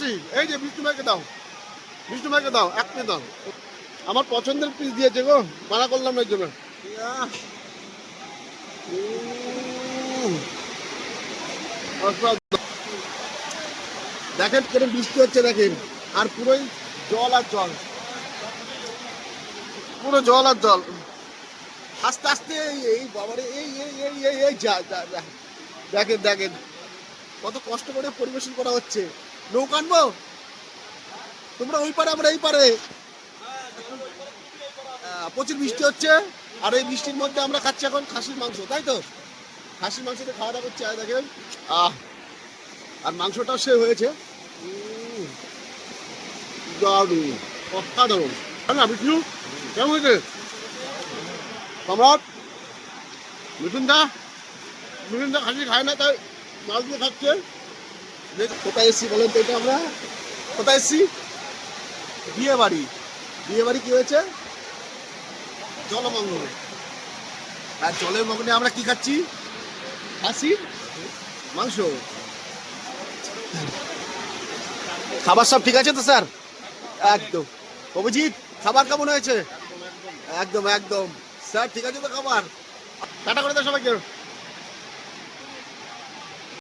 খাসি, এই যে বিষ্ণু ভাইকে দাও, বিষ্ণু ভাইকে দাও, এক প্লেট দাও। আমার পছন্দের পিস দিয়েছে গো, মানা করলাম এর জন্য। দেখেন কেন বৃষ্টি হচ্ছে দেখেন, আর পুরোই জল আর জল, পুরো জল আর জল। আস্তে আস্তে এই বাবারে এই এই এই এই এই যা যা যা, দেখেন দেখেন কত কষ্ট করে পরিবেশন করা হচ্ছে। নৌকা আনবো, তোমরা ওই পারে আমরা এই পারে। প্রচুর বৃষ্টি হচ্ছে, আর এই বৃষ্টির মধ্যে আমরা খাচ্ছি এখন খাসির মাংস, তাই তো? খাসির মাংস দিয়ে খাওয়া দাওয়া করছি, আর দেখেন আর মাংসটাও সে হয়েছে দারুণ, অসাধারণ। না বিষ্ণু কেমন হয়েছে? সম্রাট, মিঠুনদা, মিঠুনদা খাসি খায় না, তাই মাছ দিয়ে খাচ্ছে। কোথায় এসছি বলেন তো? এটা আমরা কোথায় এসছি? বিয়ে বাড়ি। বিয়ে বাড়ি কি হয়েছে? জলমগ্ন। আর জলের মগ্নে আমরা কি খাচ্ছি? খাসির মাংস। খাবার সব ঠিক আছে তো স্যার? একদম। অভিজিৎ, খাবার কেমন হয়েছে? একদম একদম স্যার, ঠিক আছে তো খাবার? টাটা করে দাও সবাইকে।